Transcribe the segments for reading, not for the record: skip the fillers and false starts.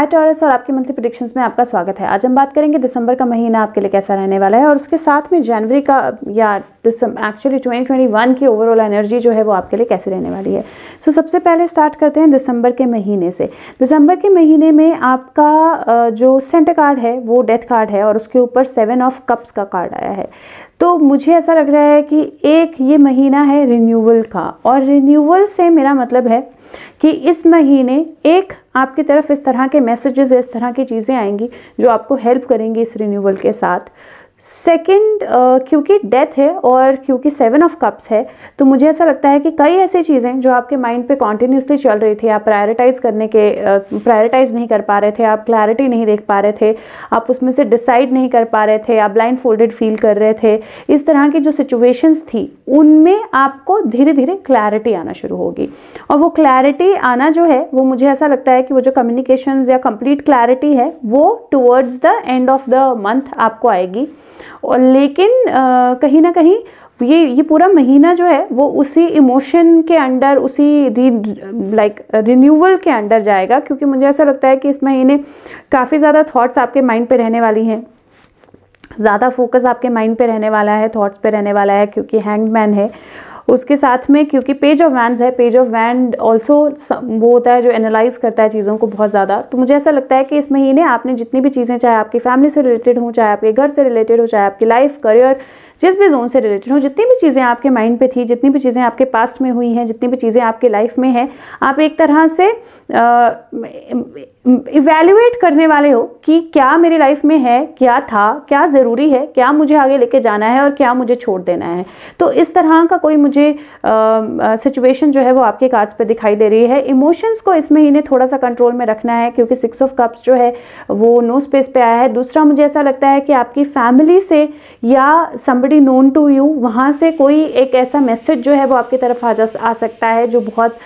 हाय taurus, और आपकी monthly predictions में आपका स्वागत है। आज हम बात करेंगे दिसंबर का महीना आपके लिए कैसा रहने वाला है और उसके साथ में जनवरी का या एक्चुअली 2021 की ओवरऑल एनर्जी जो है वो आपके लिए कैसे रहने वाली है। सो सबसे पहले स्टार्ट करते हैं दिसंबर के महीने से। दिसंबर के महीने में आपका जो सेंटर कार्ड है वो डेथ कार्ड है और उसके ऊपर 7 ऑफ कप्स का कार्ड आया है। तो मुझे ऐसा लग रहा है कि एक ये महीना है रिन्यूअल का, और रिन्यूअल से मेरा मतलब है कि इस महीने एक आपकी तरफ इस तरह के मैसेजेस, इस तरह की चीज़ें आएंगी जो आपको हेल्प करेंगी इस रिन्यूअल के साथ। सेकंड, क्योंकि डेथ है और क्योंकि 7 ऑफ कप्स है, तो मुझे ऐसा लगता है कि कई ऐसी चीज़ें जो आपके माइंड पे कॉन्टिन्यूसली चल रही थी, आप प्रायोरिटाइज नहीं कर पा रहे थे, आप क्लैरिटी नहीं देख पा रहे थे, आप उसमें से डिसाइड नहीं कर पा रहे थे, आप ब्लाइंड फोल्डेड फील कर रहे थे, इस तरह की जो सिचुएशंस थी उनमें आपको धीरे धीरे क्लैरिटी आना शुरू होगी। और वो क्लैरिटी आना जो है वो मुझे ऐसा लगता है कि वो जो कम्युनिकेशंस या कंप्लीट क्लैरिटी है वो towards the end of the month आपको आएगी। और लेकिन कहीं ना कहीं ये पूरा महीना जो है वो उसी इमोशन के अंडर, उसी रिन्यूअल के अंडर जाएगा, क्योंकि मुझे ऐसा लगता है कि इस महीने काफ़ी ज़्यादा थॉट्स आपके माइंड पे रहने वाली हैं, ज़्यादा फोकस आपके माइंड पे रहने वाला है, थॉट्स पे रहने वाला है, क्योंकि हैंग्ड मैन है। उसके साथ में क्योंकि पेज ऑफ वैंड्स है, पेज ऑफ वैंड ऑल्सो वो होता है जो एनालाइज करता है चीज़ों को बहुत ज़्यादा। तो मुझे ऐसा लगता है कि इस महीने आपने जितनी भी चीज़ें, चाहे आपकी फैमिली से रिलेटेड हो, चाहे आपके घर से रिलेटेड हो, चाहे आपकी लाइफ, करियर, जिस भी जोन से रिलेटेड हो, जितनी भी चीज़ें आपके माइंड पे थी, जितनी भी चीज़ें आपके पास्ट में हुई हैं, जितनी भी चीज़ें आपके लाइफ में हैं, आप एक तरह से इवैल्यूएट करने वाले हो कि क्या मेरी लाइफ में है, क्या था, क्या ज़रूरी है, क्या मुझे आगे लेके जाना है और क्या मुझे छोड़ देना है। तो इस तरह का कोई मुझे सिचुएशन जो है वो आपके कार्ड्स पे दिखाई दे रही है। इमोशंस को इस महीने थोड़ा सा कंट्रोल में रखना है, क्योंकि 6 ऑफ कप्स जो है वो नो स्पेस पे आया है। दूसरा, मुझे ऐसा लगता है कि आपकी फैमिली से या समबडी नोन टू यू, वहाँ से कोई एक ऐसा मैसेज जो है वो आपकी तरफ आ सकता है जो बहुत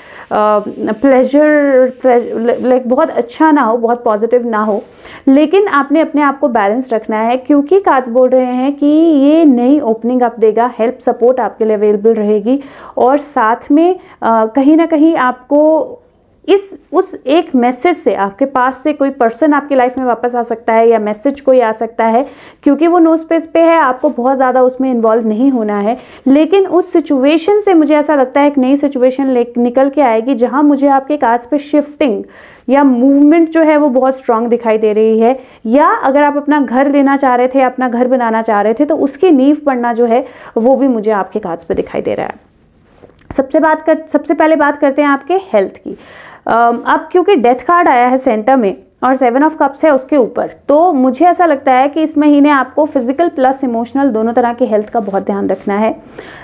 बहुत अच्छा ना हो, बहुत पॉजिटिव ना हो, लेकिन आपने अपने आप को बैलेंस रखना है, क्योंकि कार्ड्स बोल रहे हैं कि ये नई ओपनिंग अप देगा, हेल्प सपोर्ट आपके लिए अवेलेबल रहेगी, और साथ में कहीं ना कहीं आपको उस एक मैसेज से, आपके पास से कोई पर्सन आपकी लाइफ में वापस आ सकता है या मैसेज कोई आ सकता है, क्योंकि वो नो स्पेस पे है, आपको बहुत ज़्यादा उसमें इन्वॉल्व नहीं होना है। लेकिन उस सिचुएशन से मुझे ऐसा लगता है एक नई सिचुएशन निकल के आएगी, जहां मुझे आपके कार्ड्स पे शिफ्टिंग या मूवमेंट जो है वो बहुत स्ट्रांग दिखाई दे रही है। या अगर आप अपना घर लेना चाह रहे थे, अपना घर बनाना चाह रहे थे, तो उसकी नींव पड़ना जो है वो भी मुझे आपके कार्ड्स पे दिखाई दे रहा है। सबसे पहले बात करते हैं आपके हेल्थ की। अब क्योंकि डेथ कार्ड आया है सेंटर में और 7 ऑफ कप्स है उसके ऊपर, तो मुझे ऐसा लगता है कि इस महीने आपको फिजिकल प्लस इमोशनल दोनों तरह की हेल्थ का बहुत ध्यान रखना है।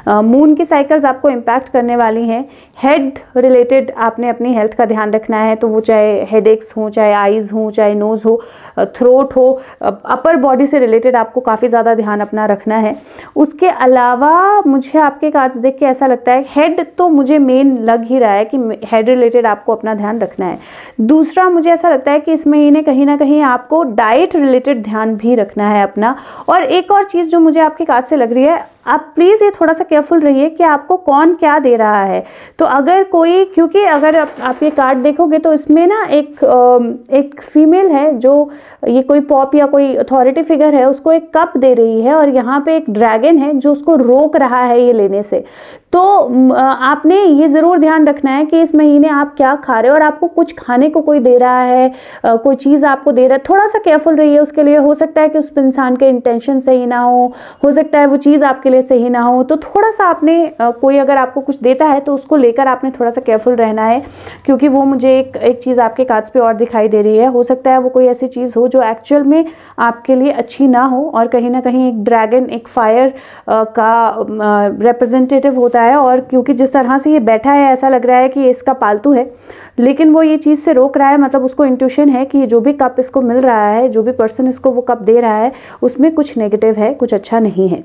मून की साइकिल्स आपको इम्पैक्ट करने वाली हैं। हेड रिलेटेड आपने अपनी हेल्थ का ध्यान रखना है, तो वो चाहे हेडेक्स हो, चाहे आईज हो, चाहे नोज हो, थ्रोट हो, अपर बॉडी से रिलेटेड आपको काफ़ी ज़्यादा ध्यान अपना रखना है। उसके अलावा मुझे आपके कार्ड्स देख के ऐसा लगता है, हेड तो मुझे मेन लग ही रहा है कि हेड रिलेटेड आपको अपना ध्यान रखना है। दूसरा, मुझे ऐसा लगता है कि इस महीने कहीं ना कहीं आपको डाइट रिलेटेड ध्यान भी रखना है अपना। और एक और चीज़ जो मुझे आपके कार्ड से लग रही है, आप प्लीज़ ये थोड़ा सा केयरफुल रहिए कि आपको कौन क्या दे रहा है। तो अगर कोई, क्योंकि अगर आप ये कार्ड देखोगे तो इसमें ना एक फीमेल है जो, ये कोई पॉप या कोई अथॉरिटी फिगर है, उसको एक कप दे रही है और यहाँ पे एक ड्रैगन है जो उसको रोक रहा है ये लेने से। तो आपने ये ज़रूर ध्यान रखना है कि इस महीने आप क्या खा रहे हो, और आपको कुछ खाने को कोई दे रहा है, कोई चीज़ आपको दे रहा है, थोड़ा सा केयरफुल रहिए उसके लिए। हो सकता है कि उस इंसान के इंटेंशन सही ना हो सकता है वो चीज़ आपके लिए सही ना हो, तो थोड़ा सा आपने कोई अगर आपको कुछ देता है तो उसको लेकर आपने थोड़ा सा केयरफुल रहना है, क्योंकि वो मुझे एक चीज़ आपके कार्ड्स पे और दिखाई दे रही है। हो सकता है वो कोई ऐसी चीज़ हो जो एक्चुअल में आपके लिए अच्छी ना हो, और कहीं ना कहीं एक ड्रैगन, एक फायर का रिप्रेजेंटेटिव होता है, और क्योंकि जिस तरह से ये बैठा है ऐसा लग रहा है कि इसका पालतू है, लेकिन वो ये चीज़ से रोक रहा है, मतलब उसको इंट्यूशन है कि जो भी कप इसको मिल रहा है, जो भी पर्सन इसको वो कप दे रहा है, उसमें कुछ नेगेटिव है, कुछ अच्छा नहीं है।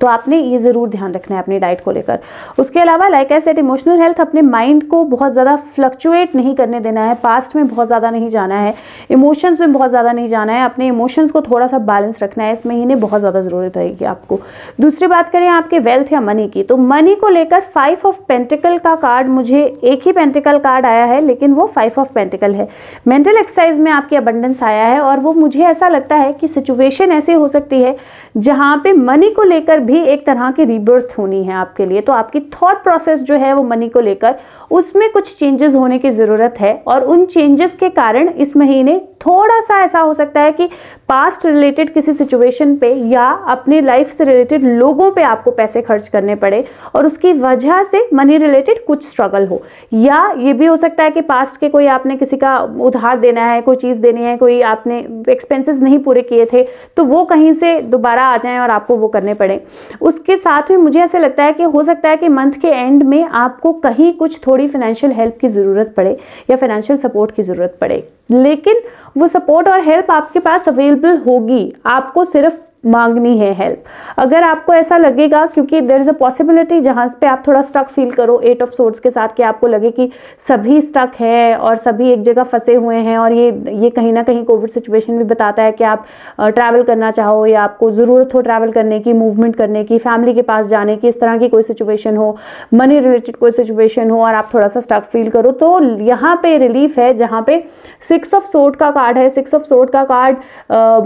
तो आपने ये ज़रूर ध्यान रखना है अपनी डाइट को लेकर। उसके अलावा like I said, emotional health, अपने माइंड को बहुत ज़्यादा फ्लक्चुएट नहीं करने देना है, पास्ट में बहुत ज़्यादा नहीं जाना है, इमोशंस में बहुत ज़्यादा नहीं जाना है, अपने इमोशंस को थोड़ा सा बैलेंस रखना है। इस महीने बहुत ज़्यादा ज़रूरत रहेगी आपको। दूसरी बात करें आपके वेल्थ या मनी की, तो मनी को लेकर 5 ऑफ पेंटिकल का कार्ड, मुझे एक ही पेंटिकल कार्ड आया है लेकिन वो 5 ऑफ पेंटिकल है। मेंटल एक्सरसाइज में आपकी अबंडेंस आया है और वो मुझे ऐसा लगता है कि सिचुएशन ऐसी हो सकती है जहाँ पे मनी को लेकर भी एक तरह की रीबर्थ होनी है आपके लिए। तो आपकी थॉट प्रोसेस जो है वो मनी को लेकर, उसमें कुछ चेंजेस होने की ज़रूरत है और उन चेंजेस के कारण इस महीने थोड़ा सा ऐसा हो सकता है कि पास्ट रिलेटेड किसी सिचुएशन पे या अपनी लाइफ से रिलेटेड लोगों पे आपको पैसे खर्च करने पड़े और उसकी वजह से मनी रिलेटेड कुछ स्ट्रगल हो। या ये भी हो सकता है कि पास्ट के कोई आपने किसी का उधार देना है, कोई चीज़ देनी है, कोई आपने एक्सपेंसेस नहीं पूरे किए थे तो वो कहीं से दोबारा आ जाएं और आपको वो करने पड़े। उसके साथ में मुझे ऐसे लगता है कि हो सकता है कि मंथ के एंड में आपको कहीं कुछ थोड़ी फाइनेंशियल हेल्प की ज़रूरत पड़े या फाइनेंशियल सपोर्ट की ज़रूरत पड़े, लेकिन वो सपोर्ट और हेल्प आपके पास अवेलेबल होगी, आपको सिर्फ मांगनी है हेल्प। अगर आपको ऐसा लगेगा, क्योंकि देयर इज अ पॉसिबिलिटी जहाँ पे आप थोड़ा स्टक फील करो 8 ऑफ सोर्ड्स के साथ, कि आपको लगे कि सभी स्टक है और सभी एक जगह फंसे हुए हैं और ये कहीं ना कहीं कोविड सिचुएशन भी बताता है कि आप ट्रैवल करना चाहो या आपको ज़रूरत हो ट्रैवल करने की, मूवमेंट करने की, फैमिली के पास जाने की, इस तरह की कोई सिचुएशन हो, मनी रिलेटेड कोई सिचुएशन हो और आप थोड़ा सा स्टक फील करो, तो यहाँ पे रिलीफ है जहाँ पे 6 ऑफ सोर्ड का कार्ड है। 6 ऑफ सोर्ड का कार्ड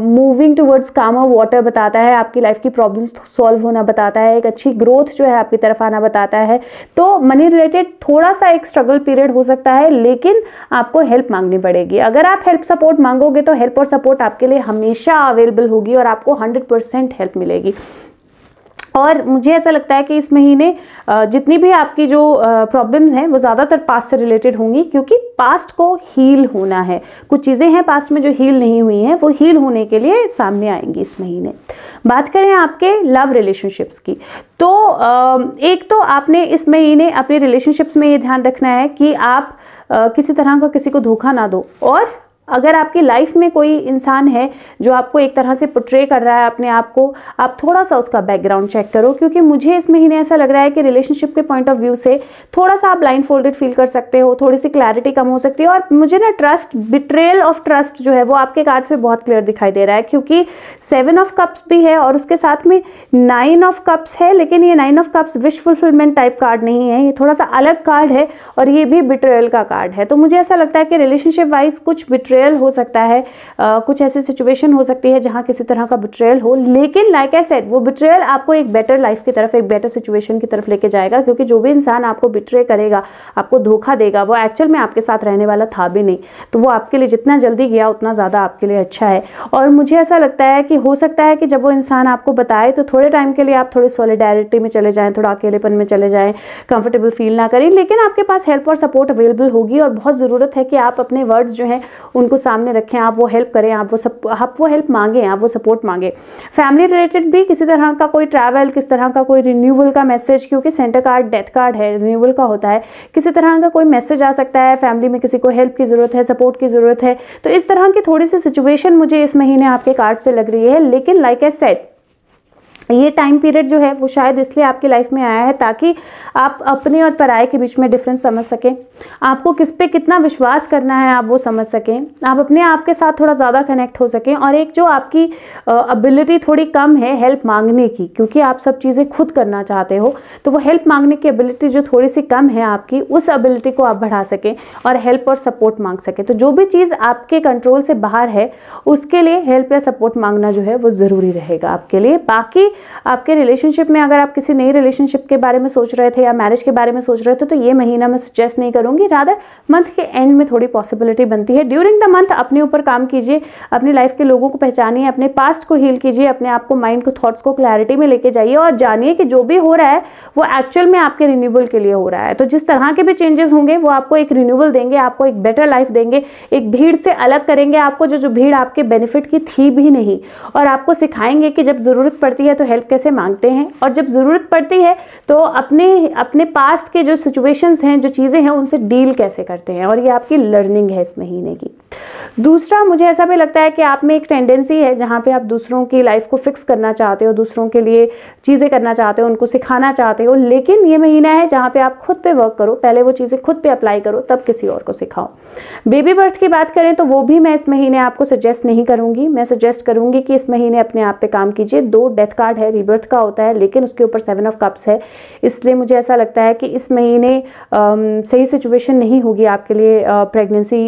मूविंग टुवर्ड्स कामर वाटर बताता है, आपकी लाइफ की प्रॉब्लम्स सॉल्व होना बताता है, एक अच्छी ग्रोथ जो है आपकी तरफ आना बताता है। तो मनी रिलेटेड थोड़ा सा एक स्ट्रगल पीरियड हो सकता है, लेकिन आपको हेल्प मांगनी पड़ेगी। अगर आप हेल्प सपोर्ट मांगोगे तो हेल्प और सपोर्ट आपके लिए हमेशा अवेलेबल होगी और आपको 100% हेल्प मिलेगी। और मुझे ऐसा लगता है कि इस महीने जितनी भी आपकी जो प्रॉब्लम्स हैं वो ज़्यादातर पास्ट से रिलेटेड होंगी, क्योंकि पास्ट को हील होना है। कुछ चीज़ें हैं पास्ट में जो हील नहीं हुई हैं, वो हील होने के लिए सामने आएंगी इस महीने। बात करें आपके लव रिलेशनशिप्स की, तो एक तो आपने इस महीने अपने रिलेशनशिप्स में ये ध्यान रखना है कि आप किसी तरह का किसी को धोखा ना दो। और अगर आपकी लाइफ में कोई इंसान है जो आपको एक तरह से पोर्ट्रे कर रहा है अपने आप को, आप थोड़ा सा उसका बैकग्राउंड चेक करो, क्योंकि मुझे इस महीने ऐसा लग रहा है कि रिलेशनशिप के पॉइंट ऑफ व्यू से थोड़ा सा आप ब्लाइंड फोल्डेड फील कर सकते हो, थोड़ी सी क्लैरिटी कम हो सकती है। और मुझे ना ट्रस्ट, बिट्रेयल ऑफ ट्रस्ट जो है वो आपके कार्ड्स पे बहुत क्लियर दिखाई दे रहा है, क्योंकि 7 ऑफ कप्स भी है और उसके साथ में 9 ऑफ कप्स है, लेकिन ये 9 of cups wish fulfilment type card नहीं है, ये थोड़ा सा अलग कार्ड है और ये भी बिट्रेयल का कार्ड है। तो मुझे ऐसा लगता है कि रिलेशनशिप वाइज कुछ बिट्रेयल हो सकता है, कुछ ऐसी सिचुएशन हो सकती है जहां किसी तरह का बिट्रेयल हो, लेकिन लाइक आई सेड वो बिट्रेयल आपको एक बेटर लाइफ की तरफ, एक बेटर सिचुएशन की तरफ लेके जाएगा। क्योंकि जो भी इंसान आपको बिट्रे करेगा, आपको धोखा देगा, वो एक्चुअल में आपके साथ रहने वाला था भी नहीं, तो वो आपके लिए जितना जल्दी गया उतना ज़्यादा आपके लिए अच्छा है। और मुझे ऐसा लगता है कि हो सकता है कि जब वो इंसान आपको बताए तो थोड़े टाइम के लिए आप थोड़ी सॉलिडेरिटी में चले जाएं, थोड़ा अकेलेपन में चले जाएं, कंफर्टेबल फील ना करें, लेकिन आपके पास हेल्प और सपोर्ट अवेलेबल होगी। और बहुत ज़रूरत है कि आप अपने वर्ड्स जो हैं उनको सामने रखें, आप वो हेल्प करें, आप वो हेल्प मांगें, आप वो सपोर्ट मांगें। फैमिली रिलेटेड भी किसी तरह का कोई ट्रैवल, किस तरह का कोई रिन्यूअल का मैसेज, क्योंकि सेंटर कार्ड डेथ कार्ड है, रिन्यूअल का होता है, किसी तरह का कोई मैसेज आ सकता है, फैमिली में किसी को हेल्प की ज़रूरत है, सपोर्ट की ज़रूरत है। तो इस तरह की थोड़ी सी सिचुएशन मुझे इस महीने आपके कार्ड से लग रही है। लेकिन लाइक आई सेड, ये टाइम पीरियड जो है वो शायद इसलिए आपकी लाइफ में आया है ताकि आप अपने और पराये के बीच में डिफरेंस समझ सकें, आपको किस पे कितना विश्वास करना है आप वो समझ सकें, आप अपने आप के साथ थोड़ा ज़्यादा कनेक्ट हो सकें। और एक जो आपकी एबिलिटी थोड़ी कम है हेल्प मांगने की, क्योंकि आप सब चीज़ें खुद करना चाहते हो, तो वो हेल्प मांगने की एबिलिटी जो थोड़ी सी कम है आपकी, उस एबिलिटी को आप बढ़ा सकें और हेल्प और सपोर्ट मांग सकें। तो जो भी चीज़ आपके कंट्रोल से बाहर है उसके लिए हेल्प या सपोर्ट मांगना जो है वो ज़रूरी रहेगा आपके लिए। बाकी आपके रिलेशनशिप में अगर आप किसी नई रिलेशनशिप के बारे में सोच रहे थे या मैरिज के बारे में सोच रहे थे, तो ये महीना मैं सजेस्ट नहीं करूंगी, रादर मंथ के एंड में थोड़ी पॉसिबिलिटी बनती है। ड्यूरिंग द मंथ अपने ऊपर काम कीजिए, अपनी लाइफ के लोगों को पहचानिए, अपने पास्ट को हील कीजिए, अपने आप को, माइंड को, थॉट्स को क्लैरिटी में लेके जाइए और जानिए कि जो भी हो रहा है वो एक्चुअल में आपके रिन्यूअल के लिए हो रहा है। तो जिस तरह के भी चेंजेस होंगे वो आपको एक रिन्यूअल देंगे, आपको एक बेटर लाइफ देंगे, एक भीड़ से अलग करेंगे आपको, जो भीड़ आपके बेनिफिट की थी भी नहीं, और आपको सिखाएंगे कि जब जरूरत पड़ती है तो हेल्प कैसे मांगते हैं और जब जरूरत पड़ती है तो अपने पास्ट के जो सिचुएशंस हैं, जो चीजें हैं, उनसे डील कैसे करते हैं। और ये आपकी लर्निंग है इस महीने की। दूसरा, मुझे ऐसा भी लगता है कि आप में एक टेंडेंसी है जहाँ पे आप दूसरों की लाइफ को फिक्स करना चाहते हो, दूसरों के लिए चीज़ें करना चाहते हो, उनको सिखाना चाहते हो, लेकिन ये महीना है जहाँ पे आप खुद पे वर्क करो, पहले वो चीज़ें खुद पे अप्लाई करो, तब किसी और को सिखाओ। बेबी बर्थ की बात करें तो वो भी मैं इस महीने आपको सजेस्ट नहीं करूंगी। मैं सजेस्ट करूंगी कि इस महीने अपने आप पे काम कीजिए। 2 डेथ कार्ड है, रीबर्थ का होता है, लेकिन उसके ऊपर 7 ऑफ कप्स है, इसलिए मुझे ऐसा लगता है कि इस महीने सही सिचुएशन नहीं होगी आपके लिए प्रेगनेंसी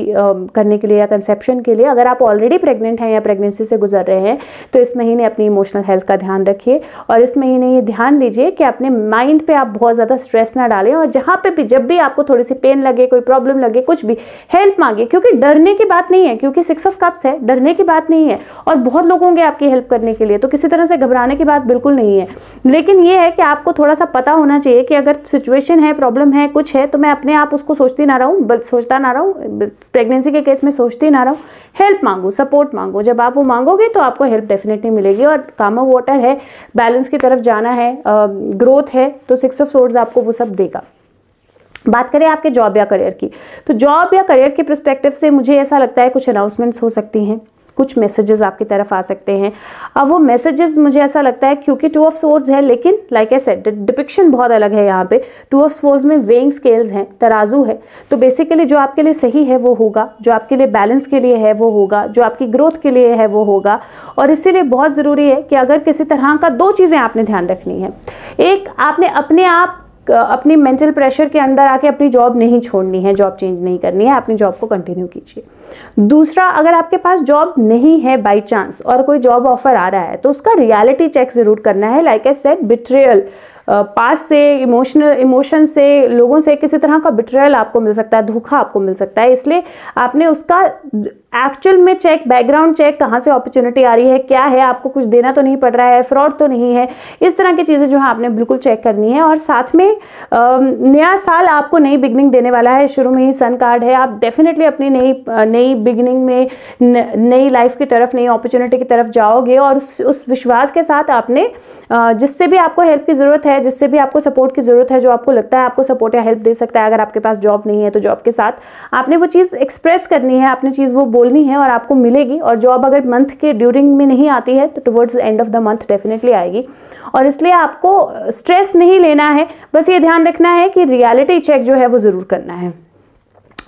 करने के लिए या कंसेप्शन के लिए। अगर आप ऑलरेडी प्रेग्नेंट हैं या प्रेगनेंसी से गुजर रहे हैं तो इस महीने अपनी इमोशनल हेल्थ का ध्यान रखिए, और इस महीने ये ध्यान दीजिए कि अपने माइंड पे आप बहुत ज़्यादा स्ट्रेस ना डालें, और जहाँ पे भी जब भी आपको थोड़ी सी पेन लगे, कोई प्रॉब्लम लगे, कुछ भी हेल्प मांगे, क्योंकि डरने की बात नहीं है, क्योंकि 6 ऑफ कप्स है, डरने की बात नहीं है, और बहुत लोग होंगे आपकी हेल्प करने के लिए, तो किसी तरह से घबराने की बात बिल्कुल नहीं है। लेकिन ये है कि आपको थोड़ा सा पता होना चाहिए कि अगर सिचुएशन है, प्रॉब्लम है, कुछ है, तो मैं अपने आप उसको सोचता ना रहूं, प्रेगनेंसी के केस में सोचती ना रहूं, हेल्प मांगो, सपोर्ट मांगो। जब आप वो मांगोगे तो आपको हेल्प डेफिनेटली मिलेगी। और काम ऑफ वाटर है, बैलेंस की तरफ जाना है, ग्रोथ है, तो 6 ऑफ सोर्ड्स आपको वो सब देगा। बात करें आपके जॉब या करियर की, तो जॉब या करियर के पर्सपेक्टिव से मुझे ऐसा लगता है कुछ अनाउंसमेंट्स हो सकती हैं, कुछ मैसेजेस आपकी तरफ आ सकते हैं। अब वो मैसेजेस मुझे ऐसा लगता है, क्योंकि 2 ऑफ सोर्ड्स है, लेकिन लाइक आई सेड डिपिक्शन बहुत अलग है यहाँ पे। 2 ऑफ सोर्ड्स में वेइंग स्केल्स हैं, तराजू है, तो बेसिकली जो आपके लिए सही है वो होगा, जो आपके लिए बैलेंस के लिए है वो होगा, जो आपकी ग्रोथ के लिए है वो होगा। और इसीलिए बहुत ज़रूरी है कि अगर किसी तरह का 2 चीज़ें आपने ध्यान रखनी है। एक, आपने अपने आप अपनी मेंटल प्रेशर के अंदर आके अपनी जॉब नहीं छोड़नी है, जॉब चेंज नहीं करनी है, अपनी जॉब को कंटिन्यू कीजिए। दूसरा, अगर आपके पास जॉब नहीं है बाय चांस और कोई जॉब ऑफर आ रहा है, तो उसका रियलिटी चेक जरूर करना है। लाइक आई सेड, बिट्रेयल, पास से, इमोशन से, लोगों से किसी तरह का बिट्रेयल आपको मिल सकता है, धोखा आपको मिल सकता है, इसलिए आपने उसका एक्चुअल में चेक, बैकग्राउंड चेक, कहाँ से अपॉर्चुनिटी आ रही है, क्या है, आपको कुछ देना तो नहीं पड़ रहा है, फ्रॉड तो नहीं है, इस तरह की चीज़ें जो है आपने बिल्कुल चेक करनी है। और साथ में नया साल आपको नई बिगनिंग देने वाला है, शुरू में ही सन कार्ड है, आप डेफिनेटली अपनी नई बिगनिंग में, नई लाइफ की तरफ, नई अपॉर्चुनिटी की तरफ जाओगे, और उस विश्वास के साथ आपने जिससे भी आपको हेल्प की ज़रूरत है, जिससे भी आपको सपोर्ट की ज़रूरत है, जो आपको लगता है आपको सपोर्ट या हेल्प दे सकता है, अगर आपके पास जॉब नहीं है तो जॉब के साथ आपने वो चीज़ एक्सप्रेस करनी है, आपने चीज़ वो बोलनी है और आपको मिलेगी। और जॉब अगर मंथ के ड्यूरिंग में नहीं आती है तो towards the end of the month definitely आएगी। और इसलिए आपको स्ट्रेस नहीं लेना है, बस ये ध्यान रखना है कि रियलिटी चेक जो है वो ज़रूर करना है।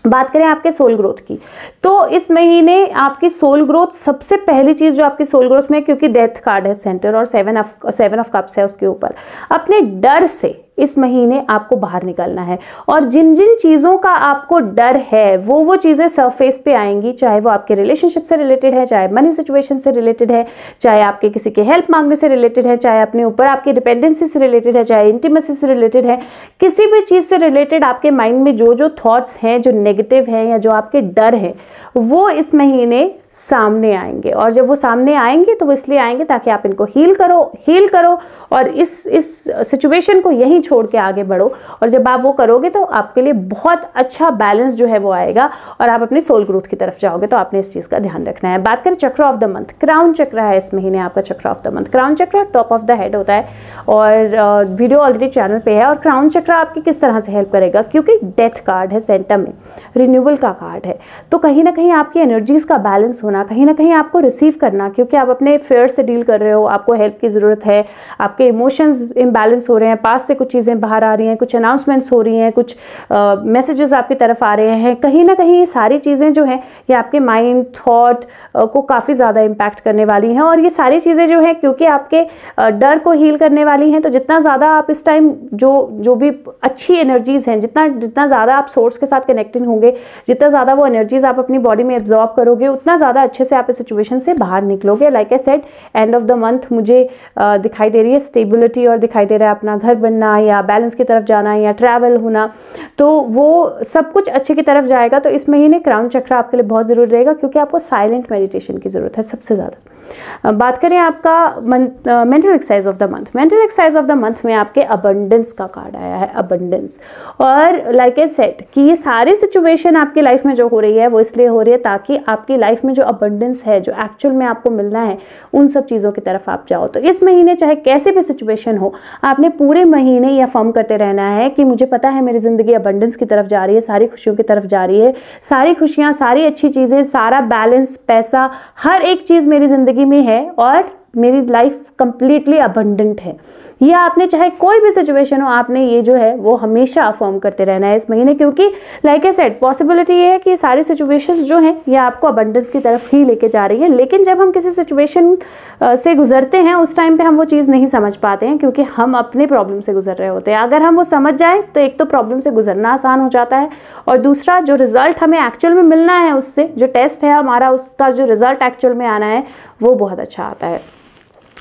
बात करें आपके सोल ग्रोथ की, तो इस महीने आपकी सोल ग्रोथ, सबसे पहली चीज जो आपकी सोल ग्रोथ में, क्योंकि डेथ कार्ड है सेंटर और 7 ऑफ कप्स है उसके ऊपर, अपने डर से इस महीने आपको बाहर निकलना है। और जिन जिन चीज़ों का आपको डर है वो चीज़ें सरफेस पे आएंगी, चाहे वो आपके रिलेशनशिप से रिलेटेड है, चाहे मनी सिचुएशन से रिलेटेड है, चाहे आपके किसी के हेल्प मांगने से रिलेटेड है, चाहे अपने ऊपर आपकी डिपेंडेंसी से रिलेटेड है, चाहे इंटीमेसी से रिलेटेड है, किसी भी चीज़ से रिलेटेड आपके माइंड में जो थॉट्स हैं, जो नेगेटिव हैं या जो आपके डर हैं, वो इस महीने सामने आएंगे। और जब वो सामने आएंगे तो वो इसलिए आएंगे ताकि आप इनको हील करो और इस सिचुएशन को यहीं छोड़ के आगे बढ़ो। और जब आप वो करोगे तो आपके लिए बहुत अच्छा बैलेंस जो है वो आएगा और आप अपनी सोल ग्रोथ की तरफ जाओगे। तो आपने इस चीज़ का ध्यान रखना है। बात करें चक्र ऑफ द मंथ, क्राउन चक्र है इस महीने आपका चक्र ऑफ द मंथ। क्राउन चक्र टॉप ऑफ द हेड होता है और वीडियो ऑलरेडी चैनल पे है। और क्राउन चक्र आपकी किस तरह से हेल्प करेगा, क्योंकि डेथ कार्ड है सेंटर में, रिन्यूअल का कार्ड है, तो कहीं ना कहीं आपकी एनर्जीज का बैलेंस होना, कहीं ना कहीं आपको रिसीव करना, क्योंकि आप अपने फेयर से डील कर रहे हो, आपको हेल्प की ज़रूरत है, आपके इमोशंस इम्बैलेंस हो रहे हैं, पास से कुछ चीज़ें बाहर आ रही हैं, कुछ अनाउंसमेंट्स हो रही हैं, कुछ मैसेजेस आपकी तरफ आ रहे हैं, कहीं ना कहीं ये सारी चीज़ें जो हैं ये आपके माइंड थॉट को काफ़ी ज़्यादा इम्पैक्ट करने वाली हैं। और ये सारी चीज़ें जो हैं क्योंकि आपके डर को हील करने वाली हैं, तो जितना ज़्यादा आप इस टाइम जो भी अच्छी एनर्जीज़ हैं, जितना ज़्यादा आप सोर्स के साथ कनेक्टेड होंगे, जितना ज़्यादा वो एनर्जीज़ आप अपनी बॉडी में एब्जॉर्ब करोगे, उतना ज़्यादा अच्छे से आप इस सिचुएशन से बाहर निकलोगे। Like I said, end of the month मुझे दिखाई दे रही है स्टेबिलिटी और दिखाई दे रहा है अपना घर बनना या बैलेंस की तरफ जाना या ट्रैवल होना, तो वो सब कुछ अच्छे की तरफ जाएगा। तो इस महीने क्राउन चक्र आपके लिए बहुत ज़रूरी रहेगा, क्योंकि आपको साइलेंट मेडिटेशन की ज़रूरत है सबसे ज़्यादा। बात करें आपका mental exercise of the month, mental exercise of the month में आपके अबंडेंस का कार्ड आया है, अबंडेंस। और लाइक आई सेड कि ये सारी सिचुएशन आपकी लाइफ में जो हो रही है वो इसलिए हो रही है ताकि आपकी लाइफ में जो अबंडेंस है, जो एक्चुअल में आपको मिलना है, उन सब चीज़ों की तरफ आप जाओ। तो इस महीने चाहे कैसे भी सिचुएशन हो, आपने पूरे महीने ये अफर्म करते रहना है कि मुझे पता है मेरी ज़िंदगी अबंडेंस की तरफ जा रही है, सारी खुशियों की तरफ जा रही है, सारी खुशियाँ, सारी अच्छी चीज़ें, सारा बैलेंस, पैसा, हर एक चीज़ मेरी ज़िंदगी में है और मेरी लाइफ कंप्लीटली अबंडेंट है। ये आपने चाहे कोई भी सिचुएशन हो, आपने ये जो है वो हमेशा अफर्म करते रहना है इस महीने, क्योंकि लाइक आई सेड पॉसिबिलिटी ये है कि सारी सिचुएशंस जो हैं ये आपको अबंडेंस की तरफ ही लेके जा रही है। लेकिन जब हम किसी सिचुएशन से गुजरते हैं उस टाइम पे हम वो चीज़ नहीं समझ पाते हैं, क्योंकि हम अपने प्रॉब्लम से गुजर रहे होते हैं। अगर हम वो समझ जाएं तो एक तो प्रॉब्लम से गुजरना आसान हो जाता है, और दूसरा जो रिजल्ट हमें एक्चुअल में मिलना है उससे, जो टेस्ट है हमारा, उसका जो रिजल्ट एक्चुअल में आना है वो बहुत अच्छा आता है।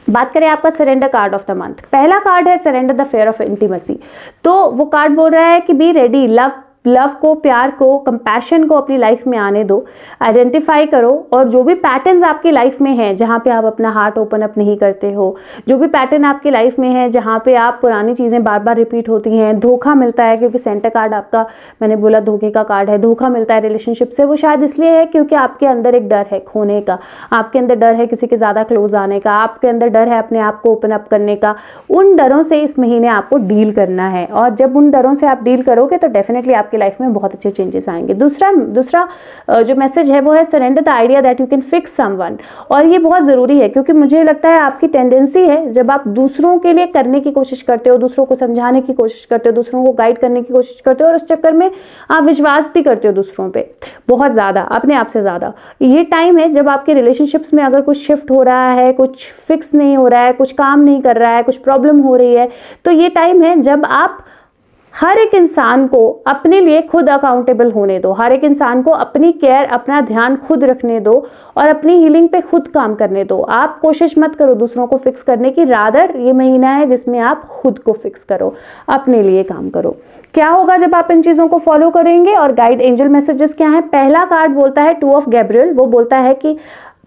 बात करें आपका surrender card of the month, पहला कार्ड है surrender the fair of intimacy. तो वो कार्ड बोल रहा है कि बी रेडी, लव को, प्यार को, कंपैशन को अपनी लाइफ में आने दो, आइडेंटिफाई करो, और जो भी पैटर्न्स आपकी लाइफ में हैं जहाँ पे आप अपना हार्ट ओपन अप नहीं करते हो, जो भी पैटर्न आपकी लाइफ में है जहाँ पे आप पुरानी चीज़ें बार बार रिपीट होती हैं, धोखा मिलता है, क्योंकि सेंटर कार्ड आपका मैंने बोला धोखे का कार्ड है, धोखा मिलता है रिलेशनशिप से, वो शायद इसलिए है क्योंकि आपके अंदर एक डर है खोने का, आपके अंदर डर है किसी के ज़्यादा क्लोज आने का, आपके अंदर डर है अपने आप को ओपन अप करने का। उन डरों से इस महीने आपको डील करना है, और जब उन डरों से आप डील करोगे तो डेफिनेटली आपकी लाइफ में बहुत अच्छे चेंजेस आएंगे। दूसरा जो मैसेज है वो है surrender the idea that you can fix someone, और ये बहुत ज़रूरी है क्योंकि मुझे लगता है आपकी टेंडेंसी है जब आप दूसरों के लिए करने की कोशिश करते हो, दूसरों को समझाने की कोशिश करते हो, दूसरों को गाइड करने की कोशिश करते हो, और उस चक्कर में आप विश्वास भी करते हो दूसरों पे बहुत ज़्यादा, अपने आप से ज़्यादा। ये टाइम है जब आपके रिलेशनशिप्स में अगर कुछ शिफ्ट हो रहा है, कुछ फिक्स नहीं हो रहा है, कुछ काम नहीं कर रहा है, कुछ प्रॉब्लम हो रही है, तो ये टाइम है जब आप हर एक इंसान को अपने लिए खुद अकाउंटेबल होने दो, हर एक इंसान को अपनी केयर, अपना ध्यान खुद रखने दो, और अपनी हीलिंग पे खुद काम करने दो। आप कोशिश मत करो दूसरों को फिक्स करने की, रादर ये महीना है जिसमें आप खुद को फिक्स करो, अपने लिए काम करो। क्या होगा जब आप इन चीज़ों को फॉलो करेंगे, और गाइड एंजल मैसेजेस क्या हैं? पहला कार्ड बोलता है 2 ऑफ गैब्रियल, वो बोलता है कि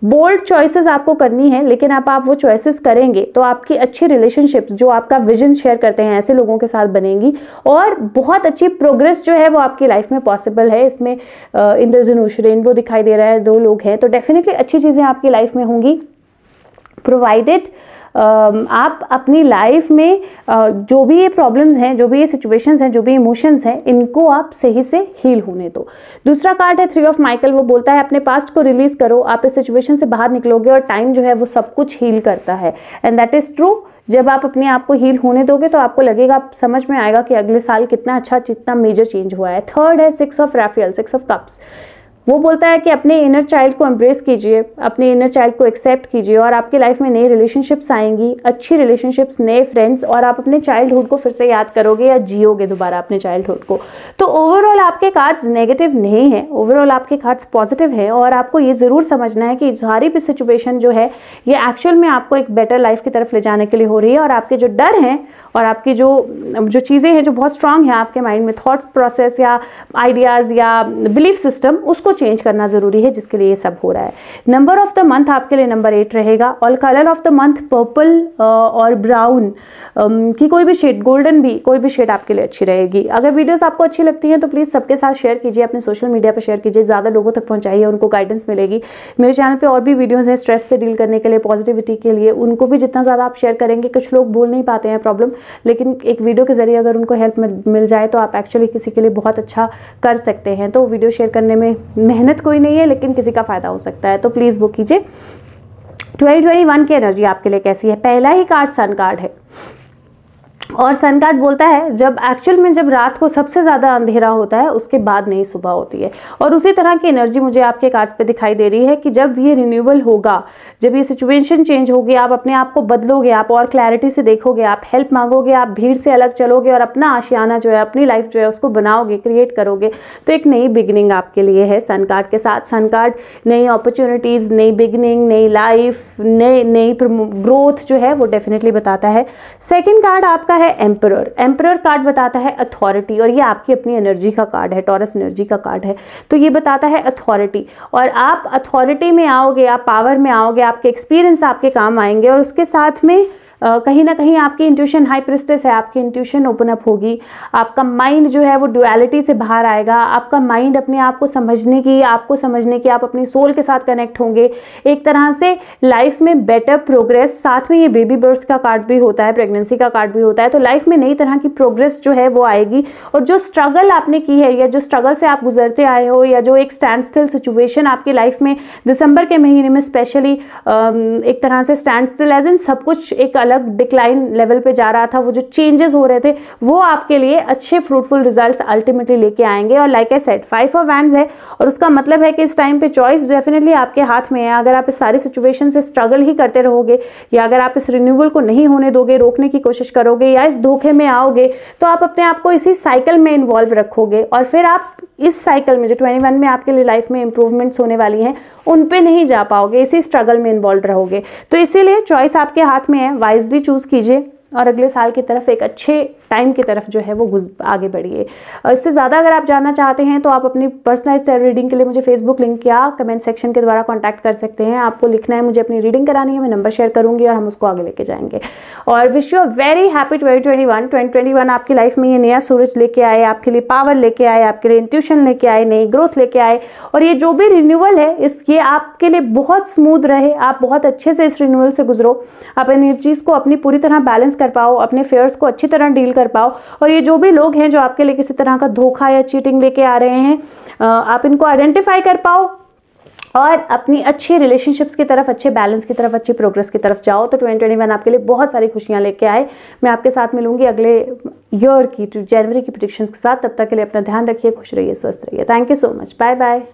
बोल्ड चॉइसेस आपको करनी है, लेकिन आप वो चॉइसेस करेंगे तो आपकी अच्छी रिलेशनशिप्स, जो आपका विजन शेयर करते हैं ऐसे लोगों के साथ बनेंगी, और बहुत अच्छी प्रोग्रेस जो है वो आपकी लाइफ में पॉसिबल है। इसमें इंद्रधनुष रेनबो दिखाई दे रहा है, 2 लोग हैं, तो डेफिनेटली अच्छी चीज़ें आपकी लाइफ में होंगी, प्रोवाइडेड आप अपनी लाइफ में जो भी ये प्रॉब्लम्स हैं, जो भी ये सिचुएशंस हैं, जो भी इमोशंस हैं, इनको आप सही से हील होने दो। दूसरा कार्ड है 3 ऑफ माइकल, वो बोलता है अपने पास्ट को रिलीज करो, आप इस सिचुएशन से बाहर निकलोगे, और टाइम जो है वो सब कुछ हील करता है, एंड दैट इज ट्रू। जब आप अपने आप को हील होने दोगे तो आपको लगेगा, समझ में आएगा कि अगले साल कितना अच्छा, कितना मेजर चेंज हुआ है। थर्ड है 6 ऑफ राफेल, 6 ऑफ कप्स, वो बोलता है कि अपने इनर चाइल्ड को एम्ब्रेस कीजिए, अपने इनर चाइल्ड को एक्सेप्ट कीजिए, और आपकी लाइफ में नई रिलेशनशिप्स आएंगी, अच्छी रिलेशनशिप्स, नए फ्रेंड्स, और आप अपने चाइल्डहुड को फिर से याद करोगे या जियोगे दोबारा अपने चाइल्डहुड को। तो ओवरऑल आपके कार्ड्स नेगेटिव नहीं है, ओवरऑल आपके कार्ड्स पॉजिटिव हैं, और आपको ये ज़रूर समझना है कि सारी भी सिचुएशन जो है ये एक्चुअल में आपको एक बेटर लाइफ की तरफ ले जाने के लिए हो रही है, और आपके जो डर हैं और आपकी जो चीज़ें हैं जो बहुत स्ट्रांग है आपके माइंड में, थॉट्स प्रोसेस या आइडियाज़ या बिलीफ सिस्टम, उसको चेंज करना जरूरी है, जिसके लिए ये सब हो रहा है। नंबर ऑफ द मंथ आपके लिए नंबर 8 रहेगा, और colour of the month purple और ब्राउन की कोई भी शेड, गोल्डन भी कोई भी शेड आपके लिए अच्छी रहेगी। अगर वीडियोस आपको अच्छी लगती हैं तो प्लीज़ सबके साथ शेयर कीजिए, अपने सोशल मीडिया पर शेयर कीजिए, ज़्यादा लोगों तक पहुंचाइए, उनको गाइडेंस मिलेगी। मेरे चैनल पे और भी वीडियोज़ हैं स्ट्रेस से डील करने के लिए, पॉजिटिविटी के लिए, उनको भी जितना ज़्यादा आप शेयर करेंगे, कुछ लोग बोल नहीं पाते हैं प्रॉब्लम, लेकिन एक वीडियो के जरिए अगर उनको हेल्प मिल जाए तो आप एक्चुअली किसी के लिए बहुत अच्छा कर सकते हैं। तो वीडियो शेयर करने में मेहनत कोई नहीं है, लेकिन किसी का फायदा हो सकता है, तो प्लीज़ वो कीजिए। 2021 की एनर्जी आपके लिए कैसी है? पहला ही कार्ड सन कार्ड है, और सन कार्ड बोलता है जब एक्चुअल में जब रात को सबसे ज़्यादा अंधेरा होता है उसके बाद नई सुबह होती है, और उसी तरह की एनर्जी मुझे आपके कार्ड्स पे दिखाई दे रही है कि जब ये रिन्यूअल होगा, जब ये सिचुएशन चेंज होगी, आप अपने आप को बदलोगे, आप और क्लैरिटी से देखोगे, आप हेल्प मांगोगे, आप भीड़ से अलग चलोगे, और अपना आशियाना जो है, अपनी लाइफ जो है उसको बनाओगे, क्रिएट करोगे, तो एक नई बिगिनिंग आपके लिए है सन कार्ड के साथ। सन कार्ड नई अपॉर्चुनिटीज़, नई बिगिनिंग, नई लाइफ, नई ग्रोथ जो है वो डेफिनेटली बताता है। सेकेंड कार्ड आपका है एम्परर। एम्परर कार्ड बताता है अथॉरिटी, और ये आपकी अपनी एनर्जी का कार्ड है, टॉरस एनर्जी का कार्ड है, तो ये बताता है अथॉरिटी, और आप अथॉरिटी में आओगे, आप पावर में आओगे, आपके एक्सपीरियंस आपके काम आएंगे, और उसके साथ में कहीं ना कहीं आपकी इंट्यूशन हाई प्रिस्टेस है, आपकी इंट्यूशन ओपन अप होगी, आपका माइंड जो है वो ड्युअलिटी से बाहर आएगा, आपका माइंड अपने आप को समझने की, आपको समझने की, आप अपनी सोल के साथ कनेक्ट होंगे, एक तरह से लाइफ में बेटर प्रोग्रेस। साथ में ये बेबी बर्थ का कार्ड भी होता है, प्रेगनेंसी का कार्ड भी होता है, तो लाइफ में नई तरह की प्रोग्रेस जो है वो आएगी। और जो स्ट्रगल आपने की है या जो स्ट्रगल से आप गुजरते आए हो या जो एक स्टैंड स्टिल सिचुएशन आपकी लाइफ में दिसंबर के महीने में स्पेशली एक तरह से स्टैंड स्टिल एज इन सब कुछ एक अलग डिक्लाइन लेवल पे जा रहा था, वो जो चेंजेस हो रहे थे वो आपके लिए अच्छे फ्रूटफुल रिजल्ट्स अल्टीमेटली लेके आएंगे। और like I said 5 of wands है और उसका मतलब है कि इस टाइम पे चॉइस डेफिनेटली आपके हाथ में है। अगर आप इस सारी सिचुएशन से स्ट्रगल ही करते रहोगे या अगर आप इस रिन्यूअल को नहीं होने दोगे, रोकने की कोशिश करोगे या इस धोखे में आओगे, तो आप अपने आप को इसी साइकिल में इन्वॉल्व रखोगे और फिर आप इस साइकिल में जो 21 में आपके लिए लाइफ में इंप्रूवमेंट्स होने वाली हैं उन पे नहीं जा पाओगे, इसी स्ट्रगल में इन्वॉल्व रहोगे। तो इसीलिए चॉइस आपके हाथ में है, वाइजली चूज कीजिए और अगले साल की तरफ एक अच्छे टाइम की तरफ जो है वो आगे बढ़िए। इससे ज़्यादा अगर आप जानना चाहते हैं तो आप अपनी पर्सनलाइज्ड टैरो रीडिंग के लिए मुझे फेसबुक लिंक या कमेंट सेक्शन के द्वारा कांटेक्ट कर सकते हैं। आपको लिखना है मुझे अपनी रीडिंग करानी है, मैं नंबर शेयर करूंगी और हम उसको आगे लेके जाएंगे। और विश यू वेरी हैप्पी 2021 आपकी लाइफ में ये नया सूरज लेके आए, आपके लिए पावर लेके आए, आपके लिए इंट्यूशन लेके आए, नई ग्रोथ लेके आए। और ये जो भी रिन्यूअल है ये आपके लिए बहुत स्मूथ रहे, आप बहुत अच्छे से इस रिन्यूअल से गुजरो, आप एनर्जीज को अपनी पूरी तरह बैलेंस कर पाओ, अपने फेयर्स को अच्छी तरह डील कर पाओ। और ये जो भी लोग हैं जो आपके लिए किसी तरह का धोखा या चीटिंग लेके आ रहे हैं, आप इनको आइडेंटिफाई कर पाओ और अपनी अच्छी रिलेशनशिप्स की तरफ, अच्छे बैलेंस की तरफ, अच्छी प्रोग्रेस की तरफ जाओ। तो 2021 आपके लिए बहुत सारी खुशियां लेके आए। मैं आपके साथ मिलूंगी अगले ईयर की जनवरी की प्रेडिक्शंस के साथ। तब तक के लिए अपना ध्यान रखिए, खुश रहिए, स्वस्थ रहिए। Thank you so much, bye bye.